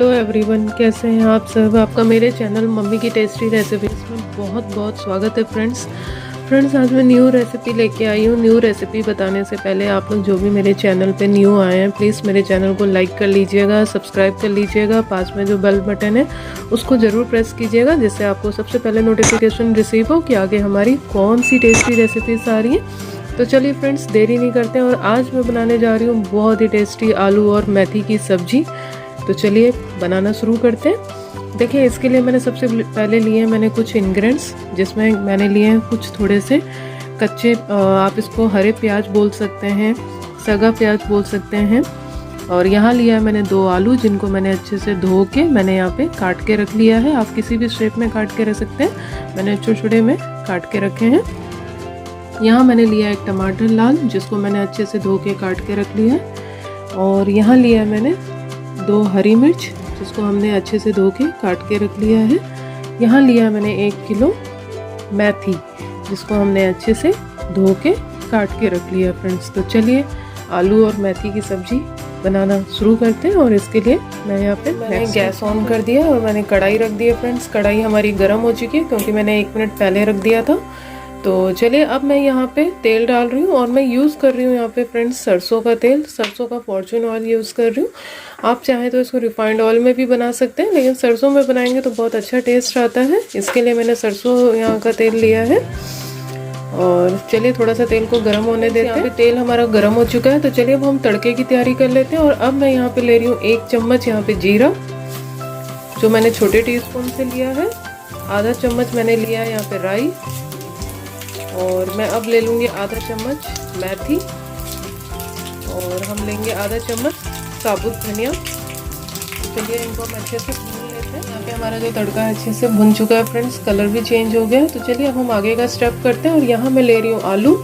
Hello everyone, कैसे हैं आप सब। आपका मेरे चैनल मम्मी की टेस्टी रेसिपीज़ में बहुत बहुत स्वागत है फ्रेंड्स आज मैं न्यू रेसिपी लेके आई हूँ। न्यू रेसिपी बताने से पहले आप लोग जो भी मेरे चैनल पे न्यू आए हैं प्लीज़ मेरे चैनल को लाइक कर लीजिएगा, सब्सक्राइब कर लीजिएगा, पास में जो बेल बटन है उसको ज़रूर प्रेस कीजिएगा जिससे आपको सबसे पहले नोटिफिकेशन रिसीव हो कि आगे हमारी कौन सी टेस्टी रेसिपीज़ आ रही हैं। तो चलिए फ्रेंड्स, देरी नहीं करते हैं और आज मैं बनाने जा रही हूँ बहुत ही टेस्टी आलू और मेथी की सब्जी। तो चलिए बनाना शुरू करते हैं। देखिए, इसके लिए मैंने सबसे पहले लिए मैंने कुछ इंग्रेडिएंट्स, जिसमें मैंने लिए हैं कुछ थोड़े से कच्चे, आप इसको हरे प्याज बोल सकते हैं, सगा प्याज बोल सकते हैं। और यहाँ लिया है मैंने 2 आलू जिनको मैंने अच्छे से धो के मैंने यहाँ पे काट के रख लिया है। आप किसी भी शेप में काट के रख सकते हैं, मैंने छोटे छोटे में काट के रखे हैं। यहाँ मैंने लिया एक टमाटर लाल जिसको मैंने अच्छे से धो के काट के रख लिया है। और यहाँ लिया मैंने 2 हरी मिर्च जिसको हमने अच्छे से धो के काट के रख लिया है। यहाँ लिया मैंने 1 किलो मेथी जिसको हमने अच्छे से धो के काट के रख लिया फ्रेंड्स। तो चलिए आलू और मेथी की सब्जी बनाना शुरू करते हैं। और इसके लिए मैं यहाँ पे मैंने गैस ऑन कर दिया और मैंने कढ़ाई रख दी है फ्रेंड्स। कढ़ाई हमारी गर्म हो चुकी है क्योंकि मैंने 1 मिनट पहले रख दिया था। तो चलिए अब मैं यहाँ पे तेल डाल रही हूँ और मैं यूज़ कर रही हूँ यहाँ पे फ्रेंड्स सरसों का तेल, सरसों का फॉर्चून ऑयल यूज़ कर रही हूँ। आप चाहें तो इसको रिफाइंड ऑयल में भी बना सकते हैं, लेकिन सरसों में बनाएंगे तो बहुत अच्छा टेस्ट आता है, इसके लिए मैंने सरसों यहाँ का तेल लिया है। और चलिए थोड़ा सा तेल को गर्म होने देते हैं। यहाँ पे तेल हमारा गर्म हो चुका है। तो चलिए अब हम तड़के की तैयारी कर लेते हैं। और अब मैं यहाँ पे ले रही हूँ 1 चम्मच यहाँ पे जीरा जो मैंने छोटे टीस्पून से लिया है। आधा चम्मच मैंने लिया है यहाँ पे राई। और मैं अब ले लूँगी आधा चम्मच मेथी और हम लेंगे आधा चम्मच साबुत धनिया। चलिए इनको हम अच्छे से भून लेते हैं। यहाँ पे हमारा जो तड़का है अच्छे से भुन चुका है फ्रेंड्स, कलर भी चेंज हो गया है। तो चलिए अब हम आगे का स्टेप करते हैं। और यहाँ मैं ले रही हूँ आलू।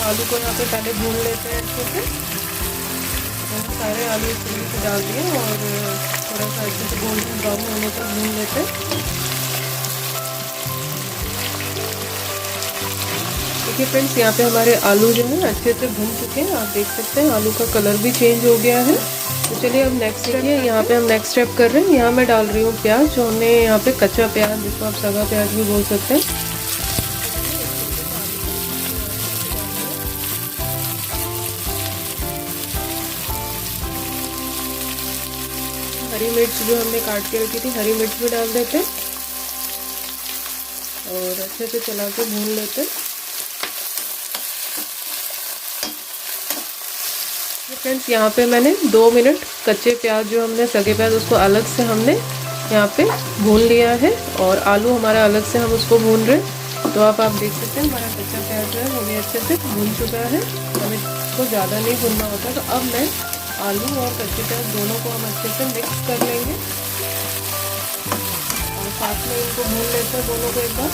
आलू को यहाँ पे पहले भून लेते हैं अच्छे से। मैंने सारे आलू इस से डाल दिए और थोड़ा सा अच्छे से गोल्डन ब्राउन होने तक भून लेते हैं। देखिए फ्रेंड्स, यहाँ पे हमारे आलू जो है अच्छे से भून चुके हैं, आप देख सकते हैं आलू का कलर भी चेंज हो गया है। तो चलिए अब नेक्स्ट देखिए यहाँ पे हम नेक्स्ट स्टेप कर रहे हैं। यहाँ मैं डाल रही हूँ प्याज, जो हमने यहाँ पे कच्चा प्याज जिसको आप सगा प्याज भी बोल सकते हैं। हरी मिर्च जो हमने काट के रखी थी, हरी मिर्च भी डाल देते और अच्छे से चला के भून लेते। फ्रेंड्स, यहाँ पे मैंने 2 मिनट कच्चे प्याज जो हमने सगे प्याज उसको अलग से हमने यहाँ पे भून लिया है और आलू हमारा अलग से हम उसको भून रहे। तो आप देख सकते हैं हमारा कच्चा प्याज जो है वो भी अच्छे से भून चुका है, हमें इसको ज़्यादा नहीं भूनना होता। तो अब मैं आलू और कच्चे प्याज दोनों को हम अच्छे से मिक्स कर लेंगे और साथ में इनको भून लेते हैं दोनों को एक बार।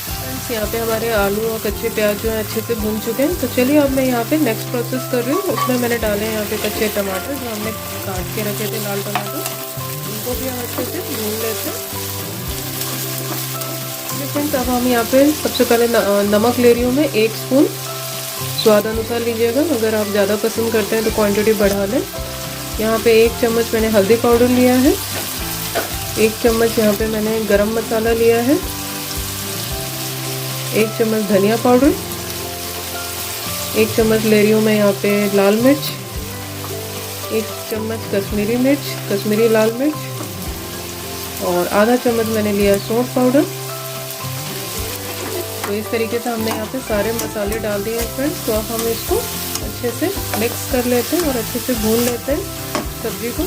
फ्रेंड्स, यहाँ पे हमारे आलू और कच्चे प्याज जो है अच्छे से भून चुके हैं। तो चलिए अब मैं यहाँ पे नेक्स्ट प्रोसेस कर रही हूँ। उसमें मैंने डाले यहाँ पे कच्चे टमाटर जो हमने काट के रखे थे, लाल टमाटर, उनको भी हम अच्छे से भून लेते हैं। फ्रेंड्स, अब हम यहाँ पे सबसे पहले नमक ले रही हूँ मैं 1 स्पून, स्वाद अनुसार लीजिएगा, अगर आप ज़्यादा पसंद करते हैं तो क्वांटिटी बढ़ा लें। यहाँ पे 1 चम्मच मैंने हल्दी पाउडर लिया है, 1 चम्मच यहाँ पे मैंने गरम मसाला लिया है, 1 चम्मच धनिया पाउडर, 1 चम्मच ले रही हूँ मैं यहाँ पे लाल मिर्च, 1 चम्मच कश्मीरी मिर्च, कश्मीरी लाल मिर्च और आधा चम्मच मैंने लिया सौंफ पाउडर। तो इस तरीके से हमने यहाँ पे सारे मसाले डाल दिए हैं फ्रेंड्स। तो अब हम इसको अच्छे से मिक्स कर लेते हैं और अच्छे से भून लेते हैं सब्जी को।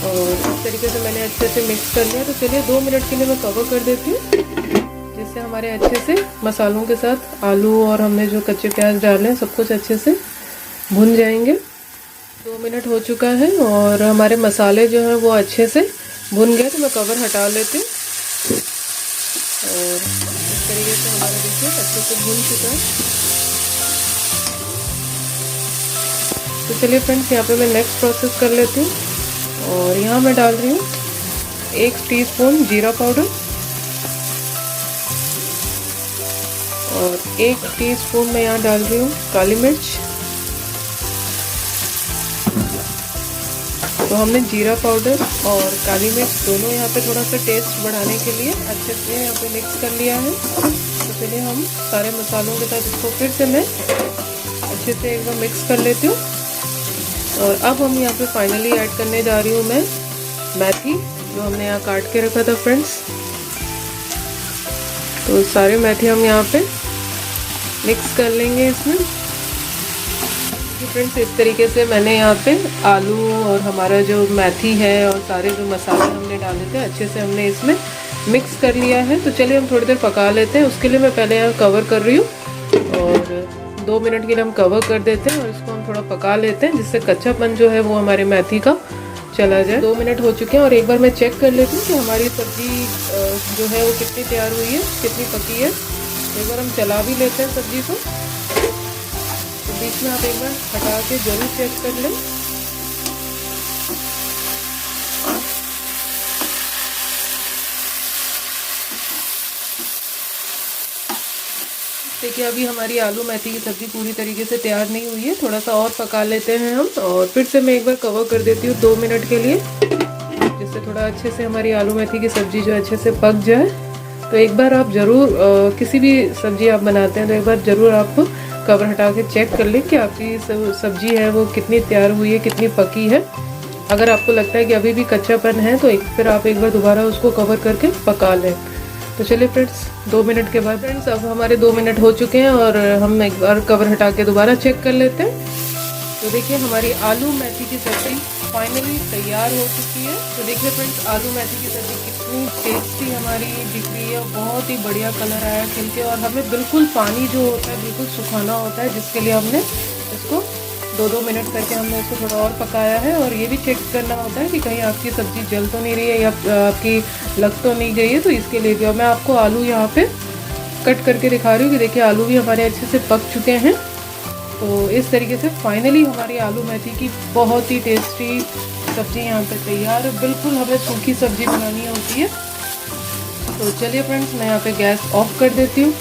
और इस तरीके से मैंने अच्छे से मिक्स कर लिया। तो चलिए 2 मिनट के लिए मैं कवर कर देती हूँ जिससे हमारे अच्छे से मसालों के साथ आलू और हमने जो कच्चे प्याज डाले हैं सब कुछ अच्छे से भुन जाएंगे। 2 मिनट हो चुका है और हमारे मसाले जो हैं वो अच्छे से भुन गए। तो मैं कवर हटा लेती हूँ और इस तरीके से हमारा देखिए अच्छे से भून चुका है। तो चलिए फ्रेंड्स, यहाँ पे मैं नेक्स्ट प्रोसेस कर लेती हूँ। और यहाँ मैं डाल रही हूँ 1 टीस्पून जीरा पाउडर और 1 टीस्पून मैं यहाँ डाल रही हूँ काली मिर्च। तो हमने जीरा पाउडर और काली मिर्च दोनों यहाँ पे थोड़ा सा टेस्ट बढ़ाने के लिए अच्छे से यहाँ पे मिक्स कर लिया है। तो चलिए हम सारे मसालों के साथ इसको फिर से मैं अच्छे से एक बार मिक्स कर लेती हूँ। और अब हम यहाँ पे फाइनली ऐड करने जा रही हूँ मैं मेथी, जो हमने यहाँ काट के रखा था फ्रेंड्स। तो सारे मेथी हम यहाँ पे मिक्स कर लेंगे इसमें। फ्रेंड्स, इस तरीके से मैंने यहाँ पे आलू और हमारा जो मेथी है और सारे जो मसाले हमने डाले थे अच्छे से हमने इसमें मिक्स कर लिया है। तो चलिए हम थोड़ी देर पका लेते हैं। उसके लिए मैं पहले यहाँ कवर कर रही हूँ और 2 मिनट के लिए हम कवर कर देते हैं और इसको हम थोड़ा पका लेते हैं, जिससे कच्चापन जो है वो हमारे मेथी का चला जाए। 2 मिनट हो चुके हैं और एक बार मैं चेक कर लेती हूँ कि हमारी सब्जी जो है वो कितनी तैयार हुई है, कितनी पकी है। एक बार हम चला भी लेते हैं सब्जी को। तो बीच में आप एक बार हटा के जरूर चेक कर लें। देखिए, अभी हमारी आलू मेथी की सब्ज़ी पूरी तरीके से तैयार नहीं हुई है, थोड़ा सा और पका लेते हैं हम। और फिर से मैं एक बार कवर कर देती हूँ 2 मिनट के लिए, जिससे थोड़ा अच्छे से हमारी आलू मेथी की सब्ज़ी जो अच्छे से पक जाए। तो एक बार आप ज़रूर किसी भी सब्ज़ी आप बनाते हैं तो एक बार ज़रूर आप कवर हटा के चेक कर लें कि आपकी सब्ज़ी है वो कितनी तैयार हुई है, कितनी पकी है। अगर आपको लगता है कि अभी भी कच्चापन है तो फिर आप एक बार दोबारा उसको कवर करके पका लें। तो चलिए फ्रेंड्स, 2 मिनट के बाद फ्रेंड्स अब हमारे 2 मिनट हो चुके हैं और हम एक बार कवर हटा के दोबारा चेक कर लेते हैं। तो देखिए, हमारी आलू मेथी की सब्ज़ी फाइनली तैयार हो चुकी है। तो देखिए फ्रेंड्स, आलू मेथी की सब्ज़ी कितनी टेस्टी हमारी दिख रही है, बहुत ही बढ़िया कलर आया खिल के। और हमें बिल्कुल पानी जो होता है बिल्कुल सुखाना होता है, जिसके लिए हमने इसको 2-2 मिनट करके हमने इसको थोड़ा और पकाया है। और ये भी चेक करना होता है कि कहीं आपकी सब्ज़ी जल तो नहीं रही है या आपकी लग तो नहीं गई है। तो इसके लिए भी मैं आपको आलू यहाँ पे कट करके दिखा रही हूँ कि देखिए आलू भी हमारे अच्छे से पक चुके हैं। तो इस तरीके से फाइनली हमारी आलू मेथी की बहुत ही टेस्टी सब्ज़ी यहाँ पे तैयार है। बिल्कुल हमें सूखी सब्ज़ी बनानी होती है। तो चलिए फ्रेंड्स, मैं यहाँ पे गैस ऑफ कर देती हूँ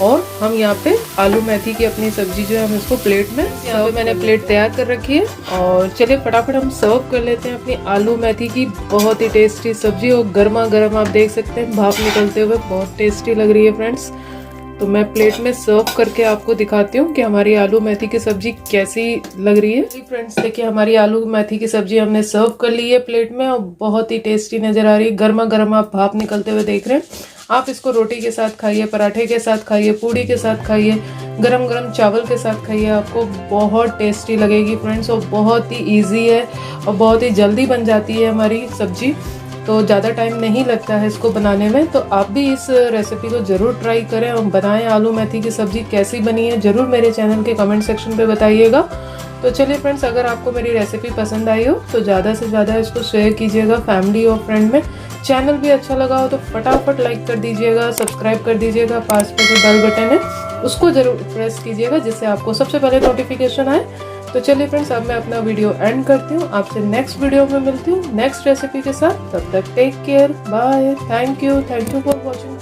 और हम यहाँ पे आलू मेथी की अपनी सब्ज़ी जो है हम इसको प्लेट में, यहाँ पे मैंने प्लेट तैयार कर रखी है। और चलिए फटाफट हम सर्व कर लेते हैं अपनी आलू मेथी की बहुत ही टेस्टी सब्ज़ी। और गर्मा गर्म आप देख सकते हैं भाप निकलते हुए बहुत टेस्टी लग रही है फ्रेंड्स। तो मैं प्लेट में सर्व करके आपको दिखाती हूँ कि हमारी आलू मेथी की सब्ज़ी कैसी लग रही है। फ्रेंड्स देखिए, हमारी आलू मेथी की सब्ज़ी हमने सर्व कर ली है प्लेट में और बहुत ही टेस्टी नज़र आ रही है। गर्मा गर्म आप भाप निकलते हुए देख रहे हैं। आप इसको रोटी के साथ खाइए, पराठे के साथ खाइए, पूड़ी के साथ खाइए, गरम गरम चावल के साथ खाइए, आपको बहुत टेस्टी लगेगी फ्रेंड्स। और बहुत ही ईजी है और बहुत ही जल्दी बन जाती है हमारी सब्ज़ी। तो ज़्यादा टाइम नहीं लगता है इसको बनाने में। तो आप भी इस रेसिपी को ज़रूर ट्राई करें और बनाएं। आलू मेथी की सब्ज़ी कैसी बनी है ज़रूर मेरे चैनल के कमेंट सेक्शन पे बताइएगा। तो चलिए फ्रेंड्स, अगर आपको मेरी रेसिपी पसंद आई हो तो ज़्यादा से ज़्यादा इसको शेयर कीजिएगा फैमिली और फ्रेंड में। चैनल भी अच्छा लगा हो तो फटाफट लाइक कर दीजिएगा, सब्सक्राइब कर दीजिएगा। पास में जो बेल बटन है उसको ज़रूर प्रेस कीजिएगा, जिससे आपको सबसे पहले नोटिफिकेशन आए। तो चलिए फ्रेंड्स, अब मैं अपना वीडियो एंड करती हूँ। आपसे नेक्स्ट वीडियो में मिलती हूँ नेक्स्ट रेसिपी के साथ। तब तक take care, bye, thank you for watching.